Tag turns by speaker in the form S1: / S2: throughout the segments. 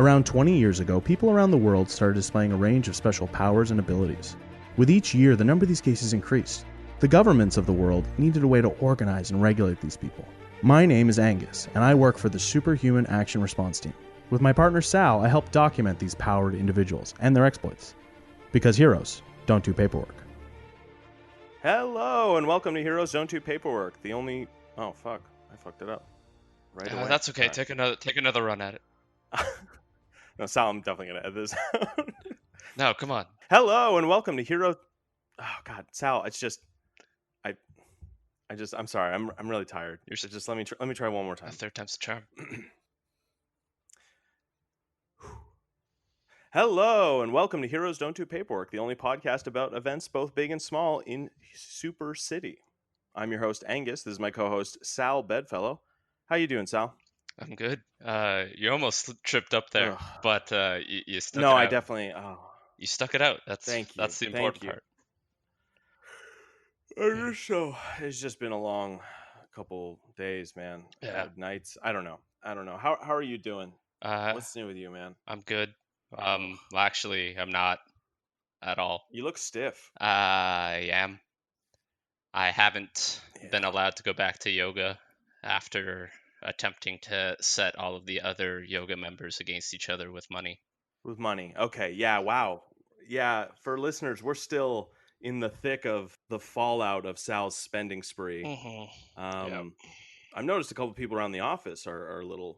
S1: Around 20 years ago, people around the world started displaying a range of special powers and abilities. With each year, the number of these cases increased. The governments of the world needed a way to organize and regulate these people. My name is Angus, and I work for the Superhuman Action Response Team. With my partner Sal, I help document these powered individuals and their exploits. Because heroes don't do paperwork.
S2: Hello, and welcome to Heroes Don't Do Paperwork, the only... Oh, fuck. I fucked it up. Right away.
S3: That's okay. Take another run at it.
S2: No, Sal, I'm definitely going to edit this out.
S3: No, come on.
S2: Hello, and welcome to Heroes... Oh, God, Sal, it's just... I'm sorry. I'm really tired. So just let me try one more time.
S3: A third time's the charm.
S2: Hello, and welcome to Heroes Don't Do Paperwork, the only podcast about events both big and small in Super City. I'm your host, Angus. This is my co-host, Sal Bedfellow. How you doing, Sal?
S3: I'm good. You almost tripped up there, but you stuck it
S2: out. No,
S3: I
S2: definitely...
S3: You stuck it out.
S2: Thank you.
S3: That's the important part.
S2: It's just been a long couple days, man.
S3: Yeah.
S2: Nights. I don't know. How are you doing? What's new with you, man?
S3: I'm good. Well, actually, I'm not at all.
S2: You look stiff.
S3: I am. I haven't been allowed to go back to yoga after attempting to set all of the other yoga members against each other with money.
S2: With money. Okay. Yeah. Wow. Yeah. For listeners, we're still in the thick of the fallout of Sal's spending spree.
S3: Mm-hmm.
S2: I've noticed a couple people around the office are a little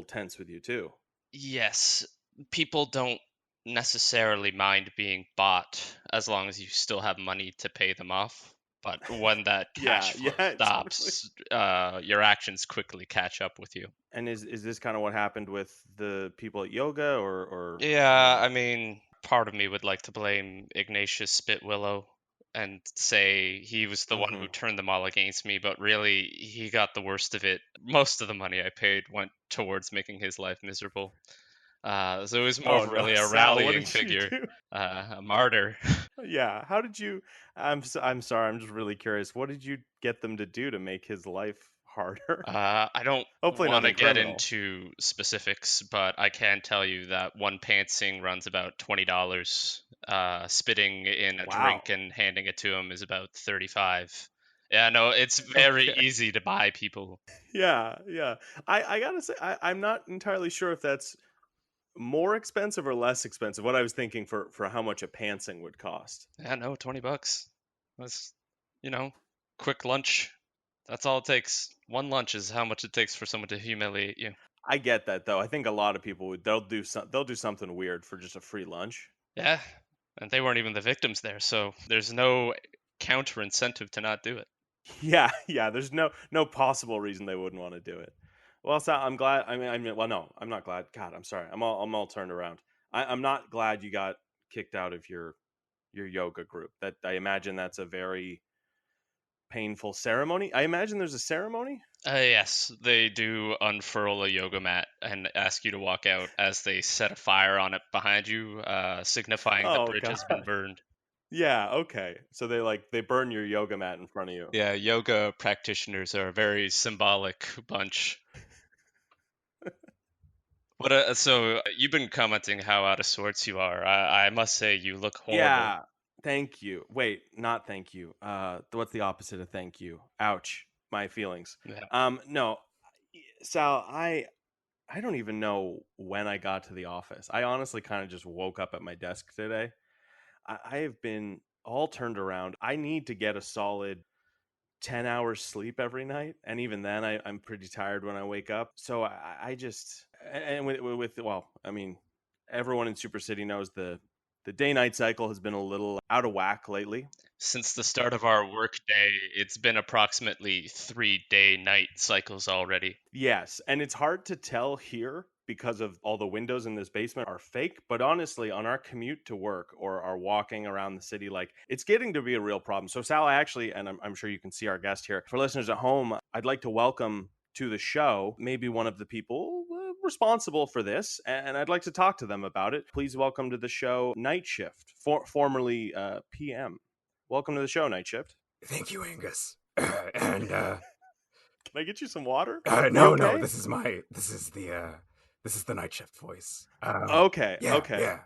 S2: tense with you too.
S3: Yes, people don't necessarily mind being bought as long as you still have money to pay them off. But when that cash flow stops, your actions quickly catch up with you.
S2: And is this kind of what happened with the people at yoga, or?
S3: Yeah, I mean, part of me would like to blame Ignatius Spitwillow and say he was the one who turned them all against me, but really he got the worst of it. Most of the money I paid went towards making his life miserable. So it was more really a rallying figure, a martyr.
S2: Yeah. How did you? I'm sorry. I'm just really curious. What did you get them to do to make his life harder?
S3: I don't want to get into specifics, but I can tell you that one pantsing runs about $20. Spitting in a drink and handing it to him is about $35. Yeah, no, it's very easy to buy people.
S2: Yeah. I gotta say, I'm not entirely sure if that's more expensive or less expensive. What I was thinking for how much a pantsing would cost.
S3: Yeah, no, $20. That's, quick lunch. That's all it takes. One lunch is how much it takes for someone to humiliate you.
S2: I get that though. I think a lot of people they'll do something weird for just a free lunch.
S3: Yeah, and they weren't even the victims there, so there's no counter incentive to not do it.
S2: Yeah. There's no possible reason they wouldn't want to do it. Well, Sal, I'm glad. Well, no, I'm not glad. God, I'm sorry. I'm all turned around. I'm not glad you got kicked out of your yoga group. That I imagine that's a very painful ceremony. I imagine there's a ceremony.
S3: Yes, they do unfurl a yoga mat and ask you to walk out as they set a fire on it behind you, signifying the bridge has been burned.
S2: Yeah, okay. So they burn your yoga mat in front of you.
S3: Yeah, yoga practitioners are a very symbolic bunch. So you've been commenting how out of sorts you are. I must say you look horrible.
S2: Yeah, thank you. Wait, not thank you. What's the opposite of thank you? Ouch, my feelings.
S3: Yeah.
S2: No, Sal, I don't even know when I got to the office. I honestly kind of just woke up at my desk today. I have been all turned around. I need to get a solid 10 hours sleep every night, and even then I'm pretty tired when I wake up. So I just, and everyone in Super City knows the day-night cycle has been a little out of whack lately.
S3: Since the start of our workday, it's been approximately 3 day-night cycles already.
S2: Yes, and it's hard to tell here because of all the windows in this basement are fake, but honestly, on our commute to work or our walking around the city, it's getting to be a real problem. So Sal, actually, and I'm sure you can see our guest here. For listeners at home, I'd like to welcome to the show maybe one of the people responsible for this, and I'd like to talk to them about it. Please welcome to the show Night Shift, formerly PM. Welcome to the show, Night Shift.
S4: Thank you, Angus. And
S2: can I get you some water?
S4: No, this is the This is the night shift voice.
S2: Okay.
S4: Yeah,
S2: Okay.
S4: yeah.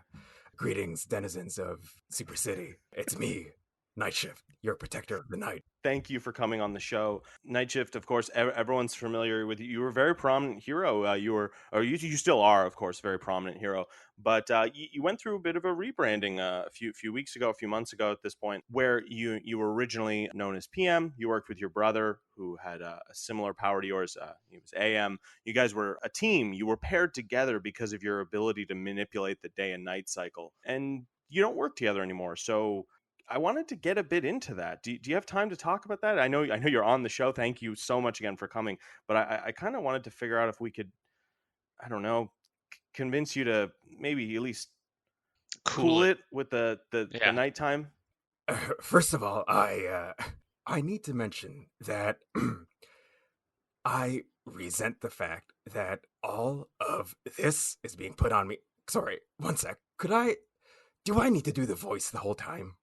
S4: Greetings, denizens of Super City. It's me, Night Shift, your protector of the night.
S2: Thank you for coming on the show. Night Shift, of course, everyone's familiar with you. You were a very prominent hero. You still are, of course, a very prominent hero. But you went through a bit of a rebranding a few weeks ago, a few months ago at this point, where you were originally known as PM. You worked with your brother, who had a similar power to yours. He was AM. You guys were a team. You were paired together because of your ability to manipulate the day and night cycle. And you don't work together anymore. So I wanted to get a bit into that. Do you have time to talk about that? I know you're on the show. Thank you so much again for coming. But I kind of wanted to figure out if we could, I don't know, convince you to maybe at least cool it with the nighttime.
S4: First of all, I need to mention that I resent the fact that all of this is being put on me. Sorry, one sec. Do I need to do the voice the whole time?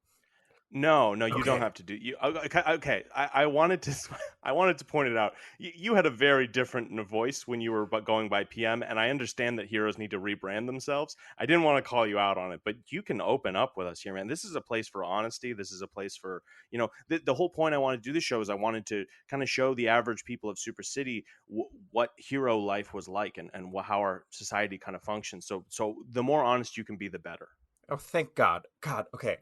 S2: No, you
S4: Okay.
S2: don't have to do you. Okay, I wanted to I wanted to point it out. You had a very different voice when you were going by PM, and I understand that heroes need to rebrand themselves. I didn't want to call you out on it, but you can open up with us here, man. This is a place for honesty. This is a place for, the whole point I wanted to do this show is I wanted to kind of show the average people of Super City what hero life was like and how our society kind of functions. So the more honest you can be, the better.
S4: Oh, thank God. God, okay.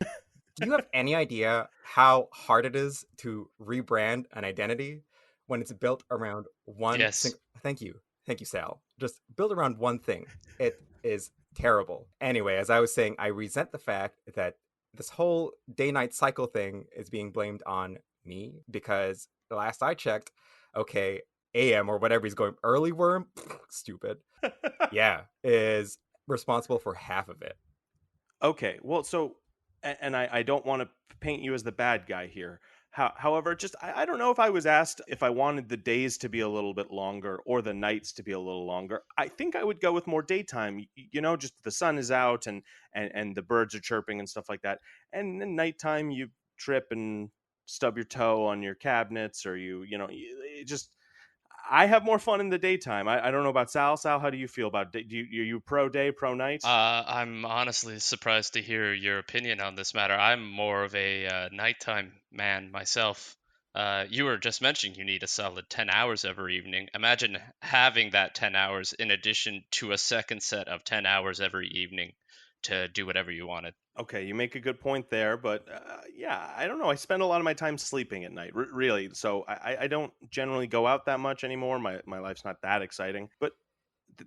S4: Do you have any idea how hard it is to rebrand an identity when it's built around one
S3: Yes.
S4: Thank you, Sal. Just build around one thing. It is terrible. Anyway, as I was saying, I resent the fact that this whole day-night cycle thing is being blamed on me because the last I checked, okay, AM or whatever he's going, early worm, stupid. Yeah, is responsible for half of it.
S2: Okay, well, so, and I don't want to paint you as the bad guy here. However, just I don't know if I was asked if I wanted the days to be a little bit longer or the nights to be a little longer. I think I would go with more daytime. Just the sun is out and the birds are chirping and stuff like that. And then nighttime, you trip and stub your toe on your cabinets, or it just. I have more fun in the daytime. I don't know about Sal. Sal, how do you feel about you pro day, pro night?
S3: I'm honestly surprised to hear your opinion on this matter. I'm more of a nighttime man myself. You were just mentioning you need a solid 10 hours every evening. Imagine having that 10 hours in addition to a second set of 10 hours every evening to do whatever you wanted.
S2: Okay, you make a good point there, but yeah, I don't know. I spend a lot of my time sleeping at night, really. So I don't generally go out that much anymore. My life's not that exciting, but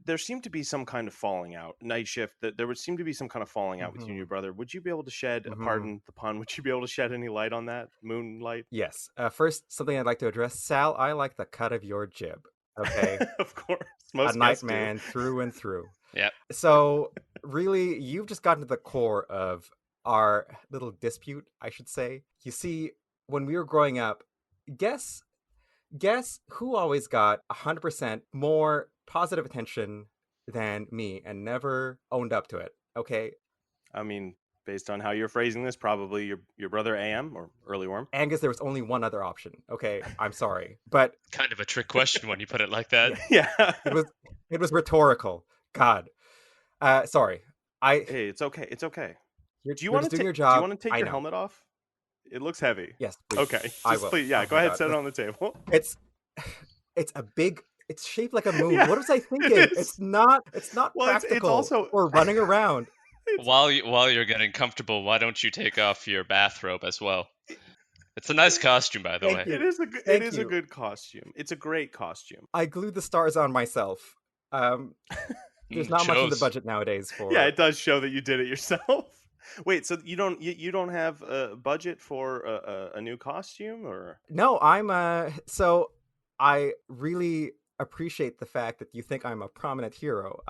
S2: there seemed to be some kind of falling out. Night shift. There would seem to be some kind of falling out with you and your brother. Would you be able to shed, pardon the pun, would you be able to shed any light on that? Moonlight?
S4: Yes. First, something I'd like to address. Sal, I like the cut of your jib. Okay.
S2: Of course. Most
S4: a night
S2: guests do.
S4: man through and through.
S3: Yeah.
S4: So, really, you've just gotten to the core of our little dispute, I should say. You see, when we were growing up, guess who always got 100% more positive attention than me and never owned up to it, okay?
S2: I mean, based on how you're phrasing this, probably your brother AM or early worm.
S4: Angus, there was only one other option. Okay, I'm sorry, but
S3: kind of a trick question when you put it like that.
S2: Yeah.
S4: it was rhetorical. God, sorry.
S2: Hey, it's okay. It's okay.
S4: Do you want to take
S2: your helmet off? It looks heavy.
S4: Yes. Please.
S2: Okay.
S4: I will.
S2: Please, yeah. Go ahead. Set it on the table.
S4: It's a big. It's shaped like a moon. Yeah, what was I thinking? It's not practical. It's also or running around.
S3: While you're getting comfortable, why don't you take off your bathrobe as well? It's a nice costume, by the way.
S2: It is a good costume. It's a great costume.
S4: I glued the stars on myself. There's not much in the budget nowadays for.
S2: Yeah, it does show that you did it yourself. Wait, so you don't have a budget for a new costume, or?
S4: No, so I really appreciate the fact that you think I'm a prominent hero.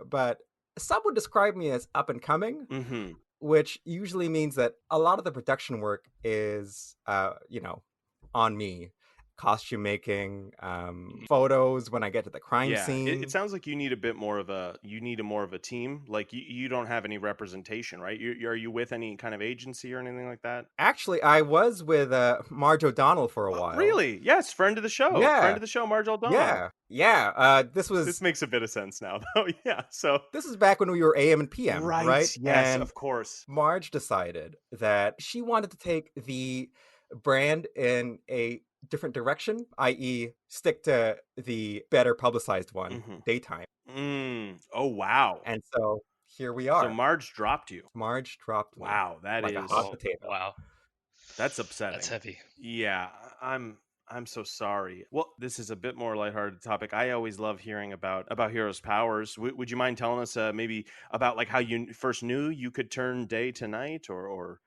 S4: But some would describe me as up and coming, which usually means that a lot of the production work is on me. costume making, photos when I get to the crime
S2: Yeah,
S4: scene.
S2: it sounds like you need a bit more of a more of a team. Like you don't have any representation, right? Are you with any kind of agency or anything like that?
S4: Actually, I was with Marge O'Donnell for a
S2: Oh,
S4: while.
S2: really? Yes, friend of the
S4: Yeah,
S2: show, Marge O'Donnell.
S4: yeah. This
S2: This
S4: was
S2: makes a bit of sense now, though. Yeah. So
S4: this was back when we were AM and PM,
S2: right,
S4: right?
S2: yes,
S4: And
S2: of course.
S4: Marge decided that she wanted to take the brand in a different direction, i.e., stick to the better publicized one,
S2: Hmm.
S4: daytime.
S2: Oh, wow.
S4: And so here we
S2: So
S4: are.
S2: Marge dropped you.
S4: Marge dropped me
S2: Wow, that
S4: like a
S2: is
S4: hot
S3: Oh,
S4: potato.
S3: wow.
S2: that's
S3: That's
S2: upsetting.
S3: heavy.
S2: Yeah, I'm so sorry. Well, this is a bit more lighthearted topic. I always love hearing about heroes' powers. Would you mind telling us maybe about like how you first knew you could turn day to night, or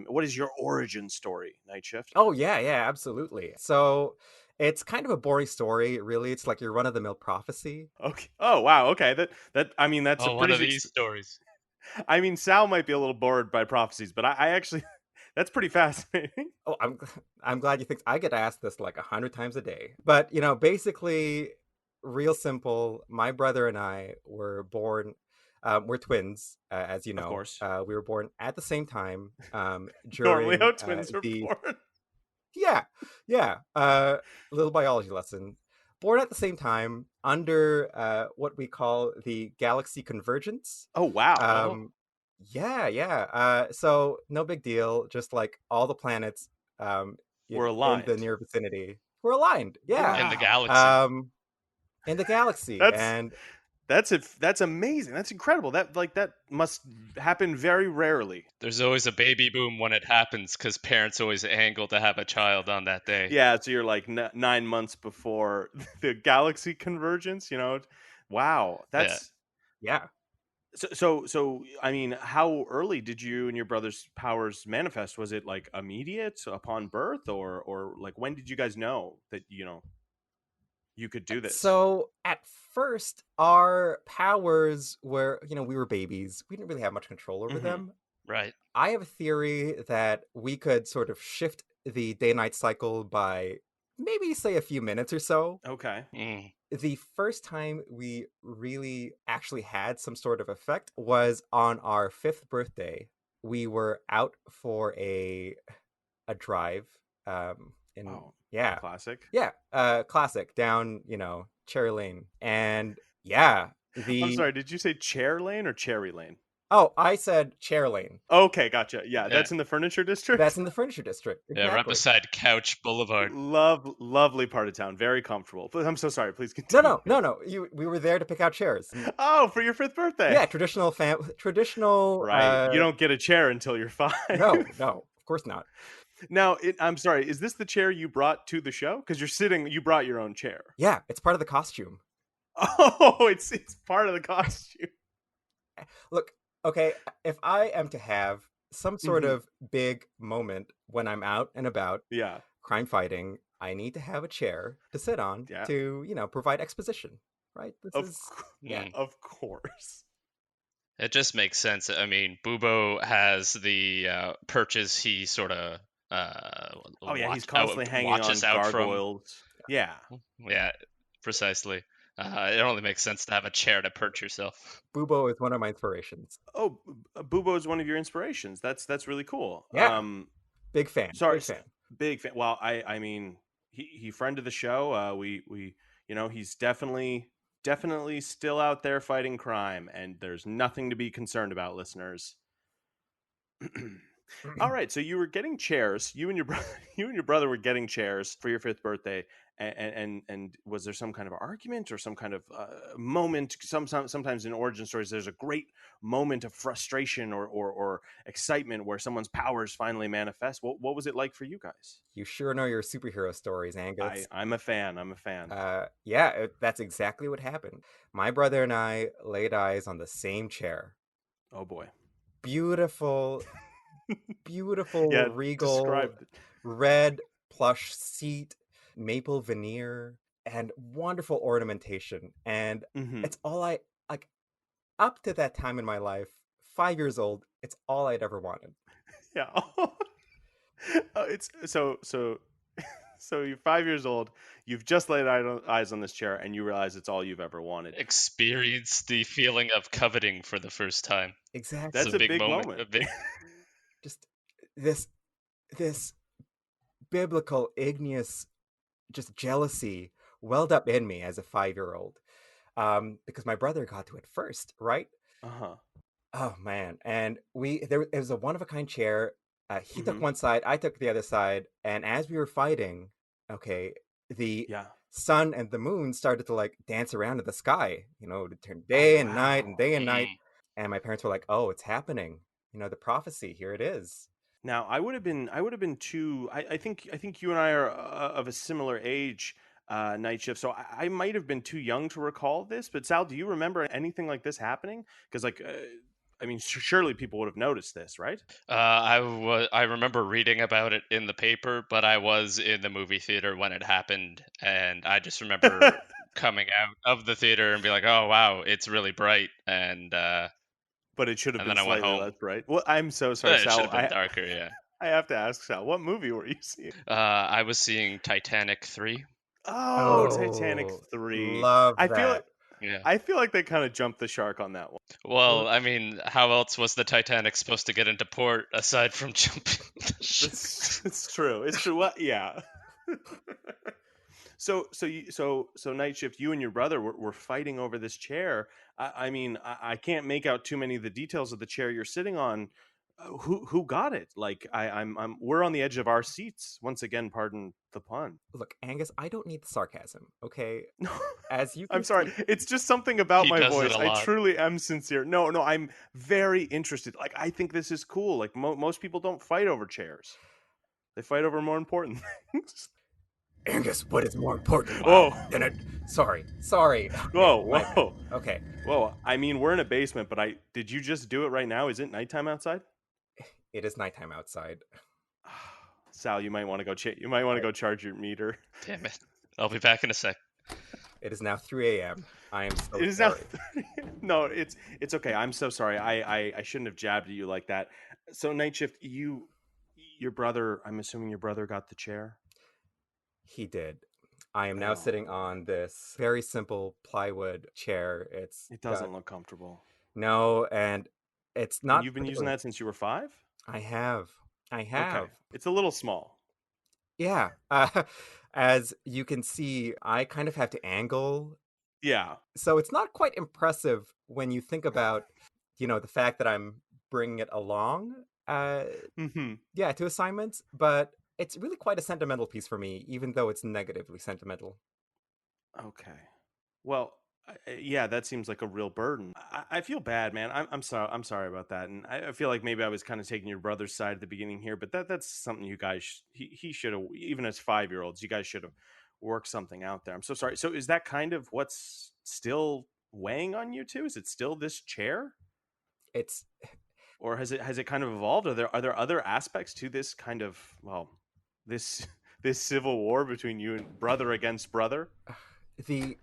S2: what is your origin story, Night Shift?
S4: Oh, yeah, absolutely. So it's kind of a boring story, really. It's like your run-of-the-mill prophecy.
S2: Okay. Oh, wow. Okay. That I mean that's a
S3: Oh, one
S2: pretty.
S3: of these stories.
S2: I mean, Sal might be a little bored by prophecies, but I actually that's pretty fascinating.
S4: Oh, I'm glad you think I get asked this like 100 times a day. But basically, real simple. My brother and I were born. We're twins, as you
S2: Of
S4: know.
S2: course.
S4: We were born at the same time
S2: Normally
S4: during
S2: how twins are
S4: the
S2: born.
S4: yeah. Little biology lesson. Born at the same time under what we call the galaxy convergence.
S2: Oh, wow.
S3: Oh,
S4: Um, yeah. So no big deal. Just like all the planets
S2: We're
S4: in the
S2: aligned.
S4: near vicinity were aligned. Yeah.
S3: in the
S2: Wow.
S3: galaxy.
S4: In the galaxy,
S2: That's
S4: and
S2: that's amazing. That's incredible. That must happen very rarely.
S3: There's always a baby boom when it happens because parents always angle to have a child on that day.
S2: Yeah, so you're like 9 months before the galaxy convergence, you know? Wow.
S3: Yeah.
S2: That's
S4: yeah.
S2: so I mean, how early did you and your brother's powers manifest? Was it like immediate upon birth, or like when did you guys know that, you could do this?
S4: So at first, our powers were, we were babies. We didn't really have much control over
S2: Hmm.
S4: them.
S3: Right.
S4: I have a theory that we could sort of shift the day night cycle by maybe, say, a few minutes or so.
S2: Okay.
S3: Mm.
S4: The first time we really actually had some sort of effect was on our 5th birthday. We were out for a drive in
S2: Oh,
S4: yeah
S2: classic.
S4: yeah classic down Cherry Lane, and yeah
S2: I'm
S4: the
S2: sorry, did you say chair lane or cherry lane?
S4: oh, I said Cherry Lane.
S2: Okay, gotcha. Yeah,
S3: Yeah.
S2: that's in the furniture district.
S4: That's in the furniture district.
S3: Yeah, right
S4: Exactly.
S3: beside Couch Boulevard.
S2: Lovely part of town. Very comfortable. But I'm so sorry. Please
S4: No,
S2: continue.
S4: no. We were there to pick out chairs.
S2: Oh, for your 5th birthday.
S4: Yeah, traditional.
S2: Right. You don't get a chair until you're 5.
S4: No, of course not.
S2: Now, I'm sorry. Is this the chair you brought to the show? Because you brought your own chair.
S4: Yeah, it's part of the costume.
S2: Oh, it's part of the costume.
S4: Look, okay, if I am to have some sort
S2: Mhm.
S4: of big moment when I'm out and about
S2: Yeah.
S4: crime fighting, I need to have a chair to sit on
S2: Yeah.
S4: to, provide exposition, right?
S3: Mm.
S2: Of course.
S3: It just makes sense. I mean, Bubo has the perches he sort of
S2: Oh yeah, he's constantly hanging on
S3: watches out from.
S2: gargoyles. Yeah.
S3: Yeah, precisely. It only makes sense to have a chair to perch yourself.
S4: Bubo is one of my inspirations.
S2: Oh, Bubo is one of your inspirations. That's really cool.
S4: Yeah. Big fan.
S2: Sorry,
S4: Big fan.
S2: big fan. Well, I mean, he friend of the show. We he's definitely still out there fighting crime, and there's nothing to be concerned about, listeners. All right, so you were getting chairs. You and your brother, were getting chairs for your 5th birthday, and was there some kind of argument or some kind of moment? Sometimes in origin stories, there's a great moment of frustration or excitement where someone's powers finally manifest. What was it like for you guys?
S4: You sure know your superhero stories, Angus.
S2: I'm a fan. I'm a fan.
S4: Yeah, that's exactly what happened. My brother and I laid eyes on the same chair.
S2: Oh boy.
S4: Beautiful,
S2: Yeah,
S4: regal,
S2: described.
S4: red plush seat, maple veneer, and wonderful ornamentation. And
S2: Mhm.
S4: it's all I like. Up to that time in my life, 5 years old, it's all I'd ever wanted.
S2: Yeah. It's so So you're 5 years old. You've just laid eyes on this chair, and you realize it's all you've ever wanted.
S3: Experience the feeling of coveting for the first time.
S4: Exactly.
S3: It's
S2: That's a big moment.
S4: Just this biblical igneous just jealousy welled up in me as a 5-year-old, because my brother got to it first, right?
S2: Uh-huh.
S4: Oh man! And it was a one of a kind chair. He took
S2: Mhm.
S4: one side, I took the other side, and as we were fighting, okay, the
S2: Yeah.
S4: sun and the moon started to like dance around in the sky. To turn day and night and
S2: wow.
S4: day and night. And my parents were like, "Oh, it's happening! The prophecy. Here it is."
S2: Now, I would have been too. I think you and I are of a similar age, Night Shift. So I might have been too young to recall this. But Sal, do you remember anything like this happening? Because I mean, surely people would have noticed this, right?
S3: I remember reading about it in the paper, but I was in the movie theater when it happened, and I just remember coming out of the theater and be like, "Oh wow, it's really bright," and
S2: But it should have been
S3: then I went
S2: slightly
S3: home.
S2: less bright. Well, I'm so sorry,
S3: It should
S2: Sal.
S3: have been darker, yeah.
S2: I have to ask Sal, what movie were you seeing?
S3: I was seeing Titanic 3.
S2: Oh, Titanic
S4: Oh,
S2: 3.
S4: love
S2: I feel
S4: that.
S3: Yeah.
S2: I feel like they kind of jumped the shark on that one.
S3: Well, I mean, how else was the Titanic supposed to get into port aside from jumping the ship?
S2: It's true. It's true. What? Yeah. So Night Shift, you and your brother were fighting over this chair. I mean, I can't make out too many of the details of the chair you're sitting on. Who got it? Like we're on the edge of our seats once again. Pardon the pun.
S4: Look, Angus, I don't need the sarcasm, okay? As you
S2: I'm
S4: can
S2: sorry.
S4: see,
S2: It's just something about
S3: He
S2: my
S3: does it
S2: voice.
S3: a
S2: I
S3: lot.
S2: truly am sincere. No, I'm very interested. Like, I think this is cool. Like, most people don't fight over chairs. They fight over more important things.
S4: Angus, what is more important
S2: Oh,
S4: than it? Sorry.
S2: whoa,
S4: My bad.
S2: whoa.
S4: Okay,
S2: Whoa, I mean, we're in a basement, but did you just do it right now? Is it nighttime outside?
S4: it is nighttime outside.
S2: Sal, you might want to go you might want to go charge your meter.
S3: Damn it. I'll be back in a sec.
S4: It is now 3 a.m. I am so
S2: It is now
S4: sorry.
S2: No, it's okay. I'm so sorry. I shouldn't have jabbed at you like that. So Night Shift, your brother, I'm assuming your brother got the chair?
S4: He did. I am now
S2: Oh.
S4: sitting on this very simple plywood chair.
S2: It doesn't look comfortable.
S4: No, and it's not.
S2: And you've been using that since you were 5?
S4: I have.
S2: Okay. It's a little small.
S4: Yeah. As you can see, I kind of have to angle.
S2: Yeah.
S4: So it's not quite impressive when you think about, the fact that I'm bringing it along.
S2: Mm-hmm.
S4: Yeah, to assignments, but it's really quite a sentimental piece for me, even though it's negatively sentimental.
S2: Okay. Well, yeah, that seems like a real burden. I feel bad, man. I'm sorry. I'm sorry about that, and I feel like maybe I was kind of taking your brother's side at the beginning here, but that's something you guys he should have, even as 5-year-olds, you guys should have worked something out there. I'm so sorry. So is that kind of what's still weighing on you two? Is it still this chair,
S4: It's
S2: or has it kind of evolved? Are there other aspects to this kind of, well, this this civil war between you and brother against brother?
S4: the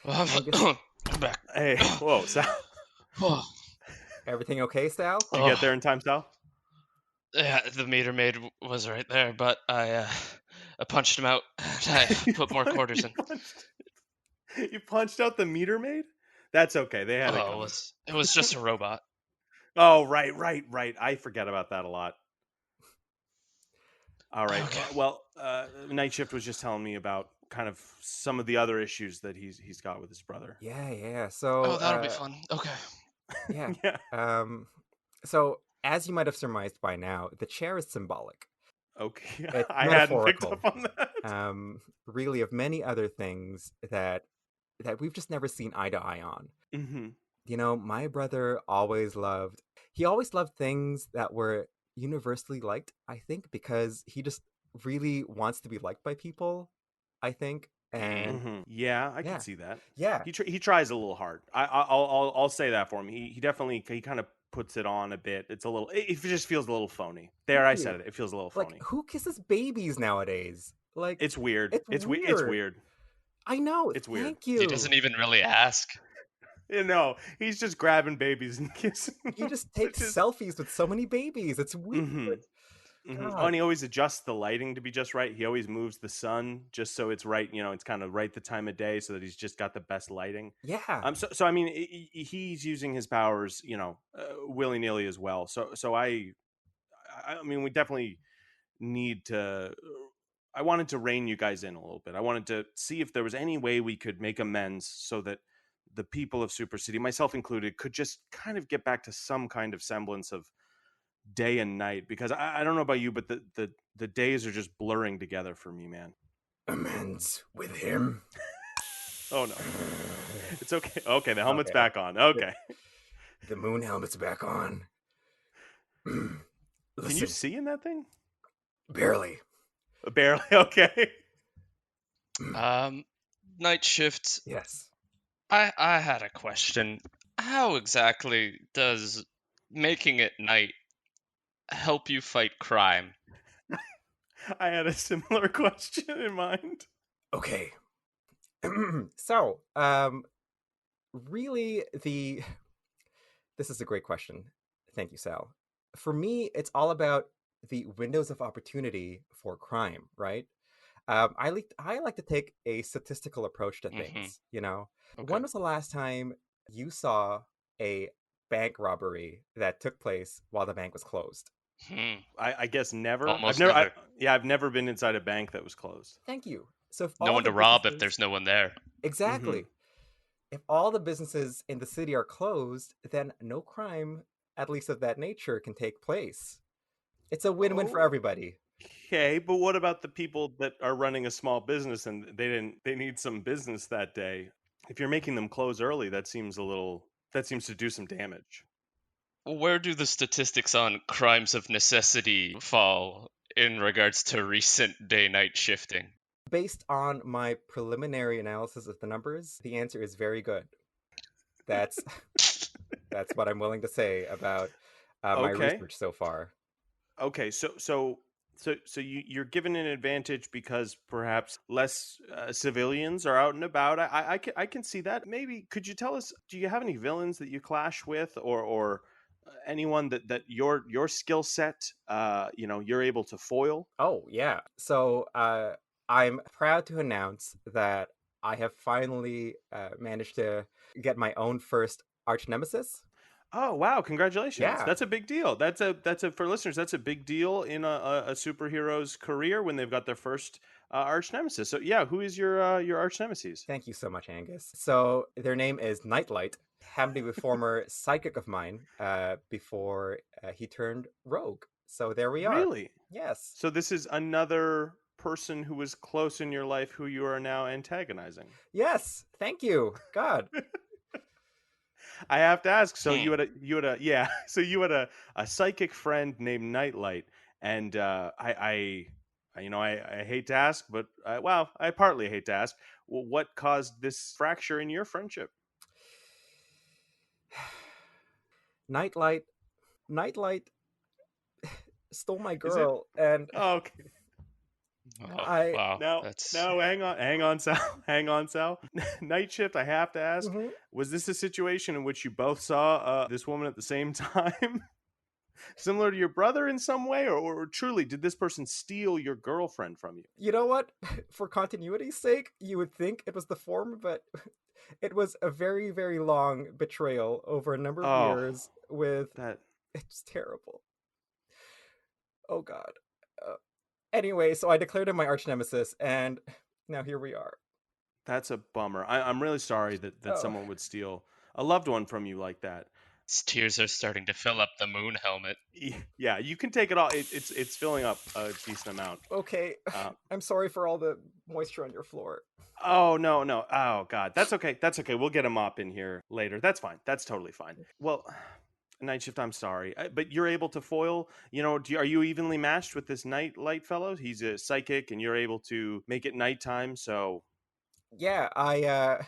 S3: I'm back.
S2: Hey, whoa, Sal.
S4: everything okay, Sal?
S2: Did you get there in time, Sal?
S3: Yeah, the meter maid was right there, but I punched him out. I put more quarters in.
S2: You punched out the meter maid? That's okay. They had it
S3: Oh,
S2: coming.
S3: it was just a robot.
S2: Oh, right. I forget about that a lot. All right.
S3: Okay.
S2: Well, Night Shift was just telling me about kind of some of the other issues that he's got with his brother.
S4: Yeah. So,
S3: that'll be fun. Okay.
S4: yeah.
S2: Yeah.
S4: So as you might have surmised by now, the chair is symbolic.
S2: Okay.
S4: It's
S2: I hadn't picked
S4: metaphorical.
S2: up on that.
S4: Really of many other things that we've just never seen eye to eye on.
S2: Mm-hmm.
S4: My brother always loved things that were universally liked, I think, because he just really wants to be liked by people, I think. And
S2: Mm-hmm. Yeah, I can see that.
S4: Yeah.
S2: He tries a little hard. I'll say that for him. He definitely kind of puts it on a bit. It's a little. It just feels a little phony. There, I said it. It feels a little phony.
S4: Like, who kisses babies nowadays? Like,
S2: It's weird. It's weird. It's weird.
S4: I know.
S2: It's weird.
S4: Thank you.
S3: He doesn't even really ask.
S2: No, he's just grabbing babies and kissing them.
S4: He just takes selfies with so many babies. It's weird.
S2: Mm-hmm. Oh,
S4: God.
S2: and he always adjusts the lighting to be just right. He always moves the sun just so it's right. It's kind of right the time of day so that he's just got the best lighting.
S4: Yeah.
S2: So I mean, he's using his powers, willy nilly as well. I mean, we definitely need to. I wanted to rein you guys in a little bit. I wanted to see if there was any way we could make amends so that the people of Super City, myself included, could just kind of get back to some kind of semblance of day and night. Because I don't know about you, but the days are just blurring together for me, man.
S4: Amends with him.
S2: Oh no, it's okay. Okay, the helmet's
S4: Okay.
S2: back on. Okay,
S4: The moon helmet's back on.
S2: can you
S4: Listen,
S2: see in that thing?
S4: barely.
S2: Barely. Okay.
S3: Night shift.
S4: Yes.
S3: I had a question. How exactly does making it night help you fight crime?
S2: I had a similar question in mind.
S4: Okay. So, really, this is a great question. Thank you, Sal. For me, it's all about the windows of opportunity for crime, right? I like to take a statistical approach to things.
S3: Okay.
S4: When was the last time you saw a bank robbery that took place while the bank was closed?
S2: I guess never.
S3: Almost never.
S2: I've never been inside a bank that was closed.
S4: Thank you. So if
S3: No
S4: all
S3: one
S4: the
S3: to rob if
S4: businesses
S3: there's no one there.
S4: exactly, if all the businesses in the city are closed, then no crime, at least of that nature, can take place. It's a win-win for
S2: Oh,
S4: everybody.
S2: okay, but what about the people that are running a small business and they need some business that day? If you're making them close early, that seems to do some damage.
S3: Where do the statistics on crimes of necessity fall in regards to recent day-night shifting?
S4: Based on my preliminary analysis of the numbers, the answer is very good. That's that's what I'm willing to say about my
S2: Okay.
S4: research so far.
S2: Okay, you're given an advantage because perhaps less civilians are out and about. I can see that. Maybe could you tell us? Do you have any villains that you clash with, or anyone that your skill set, you're able to foil?
S4: Oh, yeah. So I'm proud to announce that I have finally managed to get my own first arch nemesis.
S2: Oh wow! Congratulations.
S4: Yeah.
S2: That's a big deal. That's a for listeners. That's a big deal in a superhero's career when they've got their first arch nemesis. So yeah, who is your arch nemesis?
S4: Thank you so much, Angus. So their name is Nightlight. Happened to be a former psychic of mine before he turned rogue. So there we are.
S2: Really?
S4: Yes.
S2: So this is another person who was close in your life who you are now antagonizing.
S4: Yes. Thank you. God.
S2: I have to ask. So
S3: Hmm.
S2: So you had a psychic friend named Nightlight, and I hate to ask, but I partly hate to ask. Well, what caused this fracture in your friendship?
S4: Nightlight. Nightlight stole my
S2: Is it?
S4: girl, and
S2: Oh, okay.
S3: Oh,
S4: I.
S3: wow.
S2: Now,
S3: That's
S2: hang on, Sal, hang on, Sal. Night shift. I have to ask:
S4: Mhm.
S2: was this a situation in which you both saw this woman at the same time, similar to your brother in some way, or truly did this person steal your girlfriend from you?
S4: You know what? For continuity's sake, you would think it was the former, but it was a very, very long betrayal over a number of
S2: Oh,
S4: years with.
S2: that
S4: It's terrible. Oh, God. Uh, anyway, so I declared him my arch nemesis, and now here we are.
S2: that's a bummer. I'm really sorry that
S4: Oh,
S2: someone would steal a loved one from you like that.
S3: His tears are starting to fill up the moon helmet.
S2: Yeah, you can take it all. It's filling up a decent amount.
S4: okay.
S2: Uh,
S4: I'm sorry for all the moisture on your floor.
S2: Oh no, no. Oh god. That's okay. That's okay. We'll get a mop in here later. That's fine. That's totally fine. Well, night shift, I'm sorry. But you're able to foil, are you evenly matched with this night light fellow? He's a psychic and you're able to make it nighttime, so
S4: Yeah, I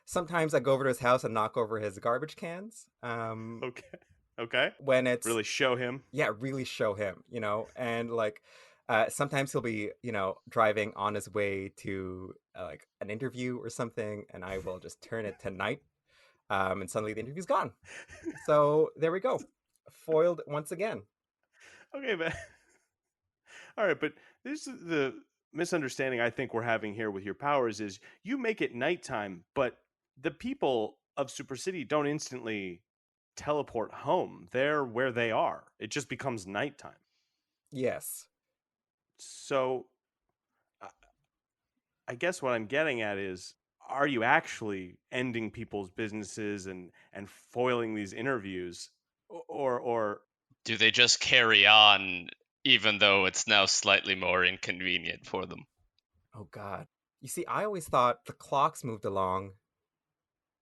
S4: sometimes I go over to his house and knock over his garbage cans.
S2: okay. Okay.
S4: When it's
S2: Really show him.
S4: yeah, really show him, and like sometimes he'll be, driving on his way to like an interview or something, and I will just turn it to night, and suddenly the interview's gone. So there we go, foiled once again.
S2: Okay, but All right, but this is the misunderstanding I think we're having here with your powers is you make it nighttime, but the people of Super City don't instantly teleport home. They're where they are. It just becomes nighttime.
S4: Yes.
S2: So I I guess what I'm getting at is, are you actually ending people's businesses and foiling these interviews, or
S3: Do they just carry on even though it's now slightly more inconvenient for them?
S4: Oh God. You see, I always thought the clocks moved along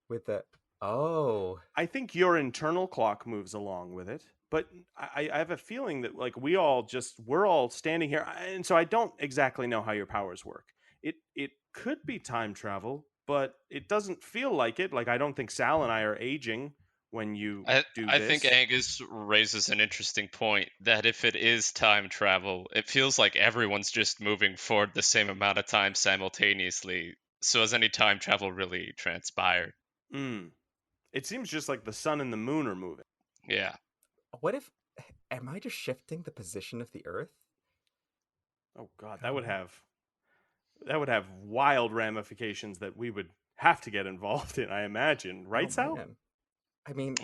S4: with the. Oh.
S2: I think your internal clock moves along with it, but I have a feeling that like we're all standing here, and so I don't exactly know how your powers work. It could be time travel, but it doesn't feel like it. Like I don't think Sal and I are aging when you do
S3: I think
S2: this.
S3: Angus raises an interesting point that if it is time travel, it feels like everyone's just moving forward the same amount of time simultaneously. So has any time travel really transpired?
S2: Mm. It seems just like the sun and the moon are moving.
S3: Yeah.
S4: What if. Am I just shifting the position of the Earth?
S2: Oh God,
S4: Oh.
S2: that would have wild ramifications that we would have to get involved in. I imagine, right,
S4: Oh,
S2: Sal?
S4: man. I mean,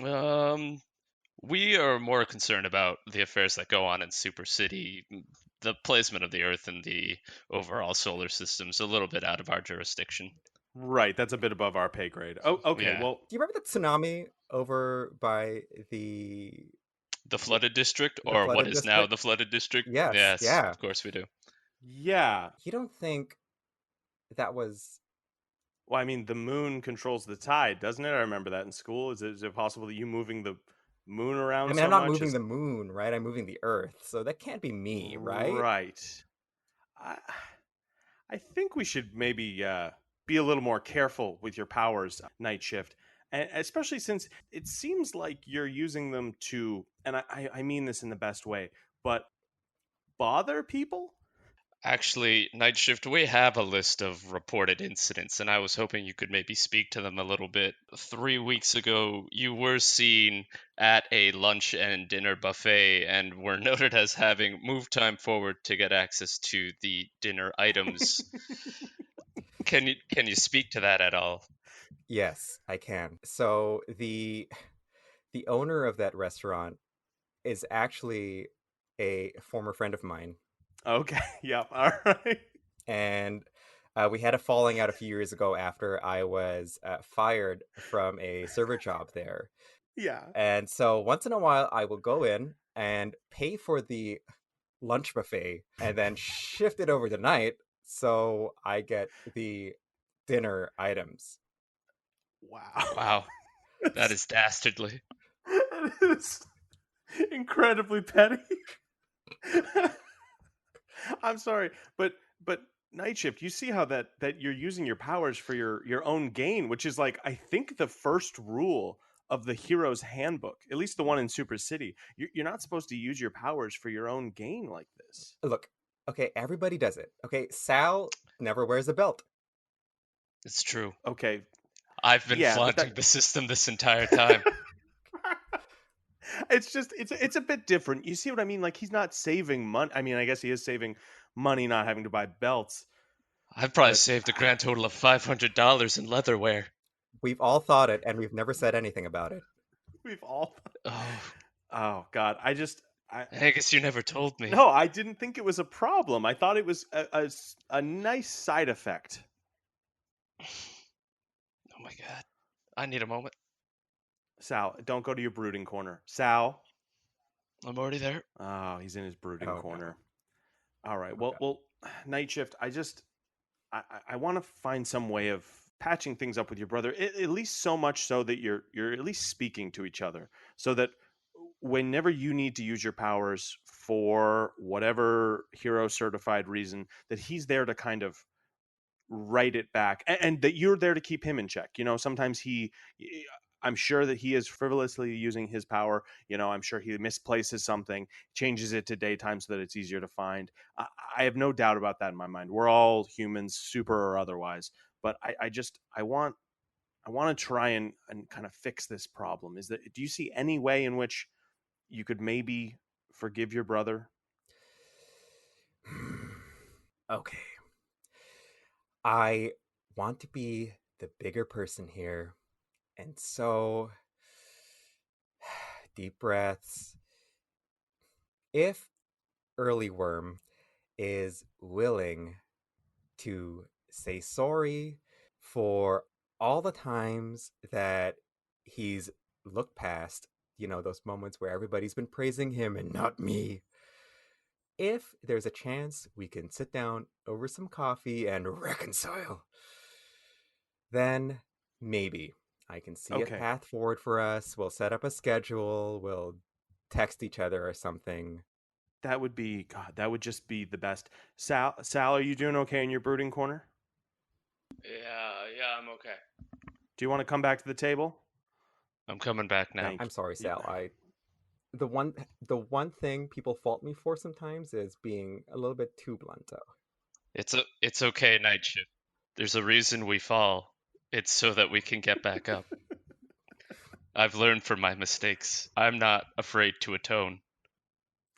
S3: We are more concerned about the affairs that go on in Super City. The placement of the Earth in the overall solar system is a little bit out of our jurisdiction.
S2: Right, that's a bit above our pay grade. Oh, okay.
S3: Yeah.
S2: Well,
S4: do you remember the tsunami over by
S3: The flooded district,
S4: the
S3: or what
S4: flooded
S3: is now
S4: district?
S3: the flooded district?
S4: Yes,
S3: Yes,
S4: yeah.
S3: of course we do.
S2: yeah.
S4: You don't think that was.
S2: Well, I mean, the moon controls the tide, doesn't it? I remember that in school. Is it possible that you moving the moon
S4: I
S2: around
S4: mean, I'm
S2: so
S4: not
S2: much
S4: moving
S2: is
S4: the moon, right? I'm moving the Earth, so that can't be me, right?
S2: right? I I think we should maybe be a little more careful with your powers, night shift, and especially since it seems like you're using them to, and I mean this in the best way, but bother people.
S3: Actually, Night Shift, we have a list of reported incidents, and I was hoping you could maybe speak to them a little bit. 3 weeks ago, you were seen at a lunch and dinner buffet and were noted as having moved time forward to get access to the dinner items. Can you speak to that at all?
S4: Yes, I can. So the owner of that restaurant is actually a former friend of mine,
S2: Okay. Yep. All right.
S4: and we had a falling out a few years ago after I was fired from a server job there.
S2: Yeah.
S4: And so once in a while, I will go in and pay for the lunch buffet and then shift it over to night so I get the dinner items.
S2: Wow.
S3: Wow, that
S2: It's-
S3: is dastardly.
S2: it is incredibly petty. I'm sorry, but night shift. You see how that you're using your powers for your own gain, which is like I think the first rule of the hero's handbook, at least the one in Super City. You're not supposed to use your powers for your own gain like this.
S4: Look, okay, everybody does it. Okay, Sal never wears a belt.
S3: It's true.
S2: Okay,
S3: I've been
S2: yeah, but
S3: flaunting the system this entire time.
S2: it's just it's a bit different. You see what I mean? Like he's not saving money. I mean, I guess he is saving money not having to buy belts,
S3: I've probably
S2: but
S3: saved a grand total of $500 in leatherware.
S4: We've all thought it, and we've never said anything about it.
S2: we've all.
S3: Oh,
S2: Oh God, I
S3: I guess you never told me.
S2: no, I didn't think it was a problem. I thought it was a nice side effect.
S3: Oh my god. I need a moment.
S2: Sal, don't go to your brooding corner. Sal.
S3: I'm already there.
S2: Oh, he's in his brooding
S4: Oh
S2: corner.
S4: no.
S2: All right.
S4: Oh
S2: Well,
S4: god.
S2: well, night shift. I want to find some way of patching things up with your brother. At least so much so that you're at least speaking to each other, so that whenever you need to use your powers for whatever hero certified reason, that he's there to kind of write it back, and that you're there to keep him in check. Sometimes I'm sure that he is frivolously using his power. I'm sure he misplaces something, changes it to daytime so that it's easier to find. I have no doubt about that in my mind. We're all humans, super or otherwise, but I want to try and kind of fix this problem. Do you see any way in which you could maybe forgive your brother?
S4: Okay. I want to be the bigger person here. And so, deep breaths. If Early Worm is willing to say sorry for all the times that he's looked past, those moments where everybody's been praising him and not me. If there's a chance we can sit down over some coffee and reconcile, then maybe I can see a
S2: Okay.
S4: path forward for us. We'll set up a schedule, we'll text each other or something.
S2: That would be God. That would just be the best. Sal, are you doing okay in your brooding corner?
S3: Yeah, I'm okay.
S2: Do you want to come back to the table?
S3: I'm coming back now.
S2: Thank
S4: I'm sorry,
S2: you.
S4: Sal. The one thing people fault me for sometimes is being a little bit too blunt.
S3: It's okay, Night Shift. There's a reason we fall. It's so that we can get back up. I've learned from my mistakes. I'm not afraid to atone.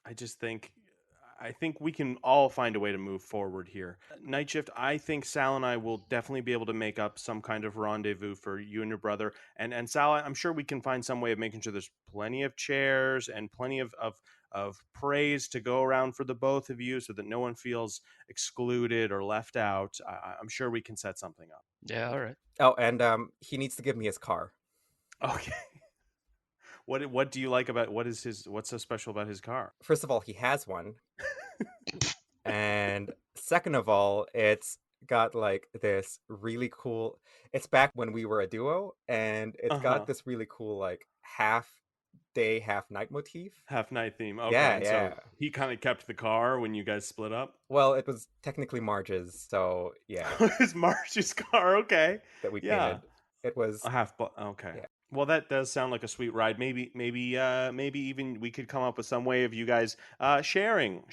S2: I think we can all find a way to move forward here. Night Shift, I think Sal and I will definitely be able to make up some kind of rendezvous for you and your brother. And Sal, I'm sure we can find some way of making sure there's plenty of chairs and plenty of praise to go around for the both of you so that no one feels excluded or left out. I'm sure we can set something up.
S3: Yeah, all right.
S4: Oh, and he needs to give me his car.
S2: Okay. What do you like about what's so special about his car?
S4: First of all, he has one. And second of all, it's got like this really cool, it's back when we were a duo, and it's got this really cool like half day, half night motif.
S2: Half night theme. Okay.
S4: Yeah,
S2: and
S4: yeah.
S2: So he kind of kept the car when you guys split up.
S4: Well, it was technically Marge's, so yeah,
S2: It's Marge's car. Okay.
S4: that we
S2: Yeah.
S4: painted. It was
S2: Okay.
S4: Yeah.
S2: Well, that does sound like a sweet ride. Maybe even we could come up with some way of you guys sharing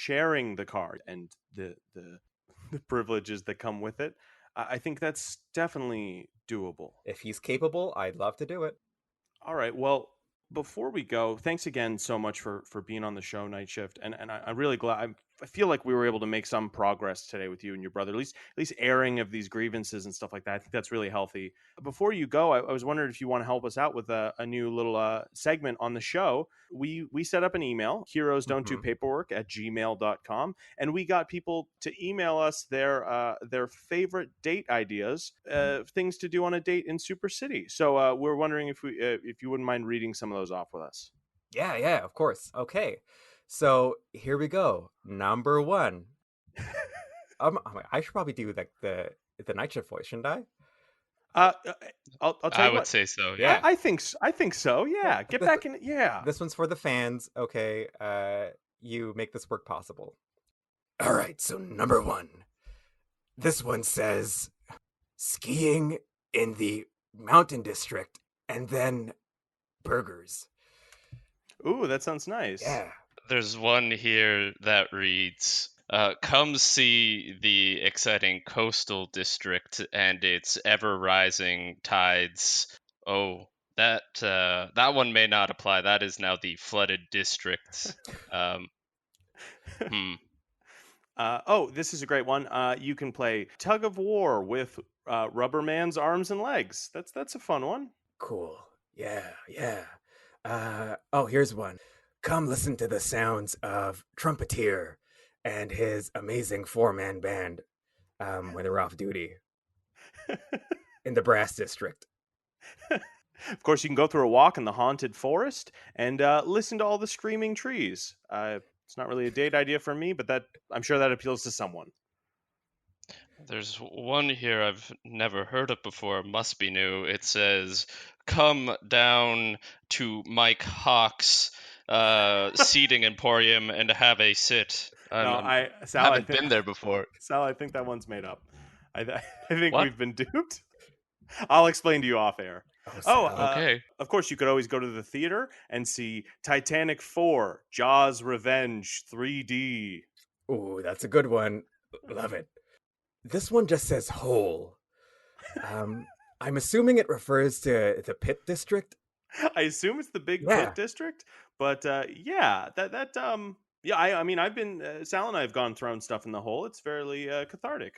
S2: the car and the privileges that come with it. I think that's definitely doable.
S4: If he's capable, I'd love to do it.
S2: All right. Well, before we go, thanks again so much for being on the show, Night Shift, and I'm really glad. I feel like we were able to make some progress today with you and your brother, at least airing of these grievances and stuff like that. I think that's really healthy. Before you go, I was wondering if you want to help us out with a new little segment on the show. We set up an email, heroesdon'tdopaperwork at gmail.com, and we got people to email us their favorite date ideas, things to do on a date in Super City. So we're wondering if you wouldn't mind reading some of those off with us.
S4: Yeah, of course. Okay. So here we go. Number 1. I should probably do like the night shift voice, shouldn't I?
S2: I'll tell you
S3: would
S2: what.
S3: say so.
S4: Yeah.
S2: I think so. Yeah, get back in. Yeah.
S4: This one's for the fans. Okay. You make this work possible. All right. So number 1. This one says skiing in the Mountain District and then burgers.
S2: Ooh, that sounds nice.
S4: Yeah.
S3: There's one here that reads, come see the exciting coastal district and its ever-rising tides. Oh, that one may not apply. That is now the flooded district.
S2: This is a great one. You can play tug of war with Rubber Man's arms and legs. That's a fun one.
S4: Cool. Yeah. Here's one. Come listen to the sounds of Trumpeteer and his amazing 4-man band when they're off duty in the Brass District.
S2: Of course, you can go through a walk in the haunted forest and listen to all the screaming trees. It's not really a date idea for me, but I'm sure that appeals to someone.
S3: There's one here I've never heard of before. Must be new. It says, come down to Mike Hawk's seating emporium and have a sit. I haven't been there before.
S2: Sal, I think that one's made up. I think we've been duped. I'll explain to you off air.
S3: Okay.
S2: Of course, you could always go to the theater and see Titanic 4, Jaws Revenge 3D.
S4: Ooh, that's a good one. Love it. This one just says whole. I'm assuming it refers to the Pit District.
S2: I assume it's the Big Pit District, but that Yeah, I mean, I've been Sal and I have gone throwing stuff in the hole. It's fairly cathartic.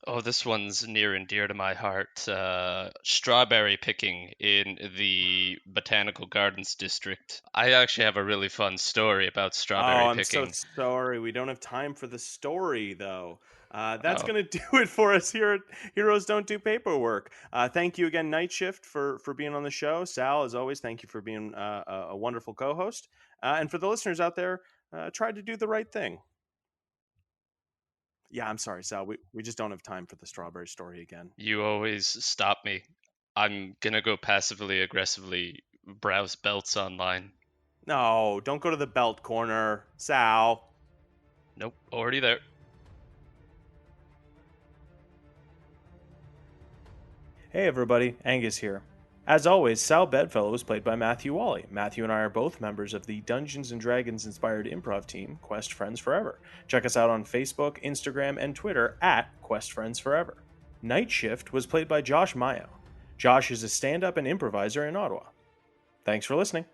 S3: Oh, this one's near and dear to my heart. Strawberry picking in the Botanical Gardens district. I actually have a really fun story about
S2: Oh,
S3: strawberry
S2: I'm so
S3: picking.
S2: sorry. We don't have time for the story, though. That's
S3: Oh,
S2: going to do it for us here at Heroes Don't Do Paperwork. Thank you again, Night Shift, for being on the show. Sal, as always, thank you for being a wonderful co-host. And for the listeners out there, try to do the right thing. Yeah, I'm sorry, Sal. We just don't have time for the strawberry story again.
S3: you always stop me. I'm gonna go passively aggressively browse belts online.
S2: No, don't go to the belt corner, Sal.
S3: Nope, already there.
S2: Hey everybody, Angus here. As always, Sal Bedfellow was played by Matthew Whalley. Matthew and I are both members of the Dungeons & Dragons inspired improv team, Quest Friends Forever. Check us out on Facebook, Instagram, and Twitter at Quest Friends Forever. Night Shift was played by Josh Mayo. Josh is a stand-up and improviser in Ottawa. Thanks for listening.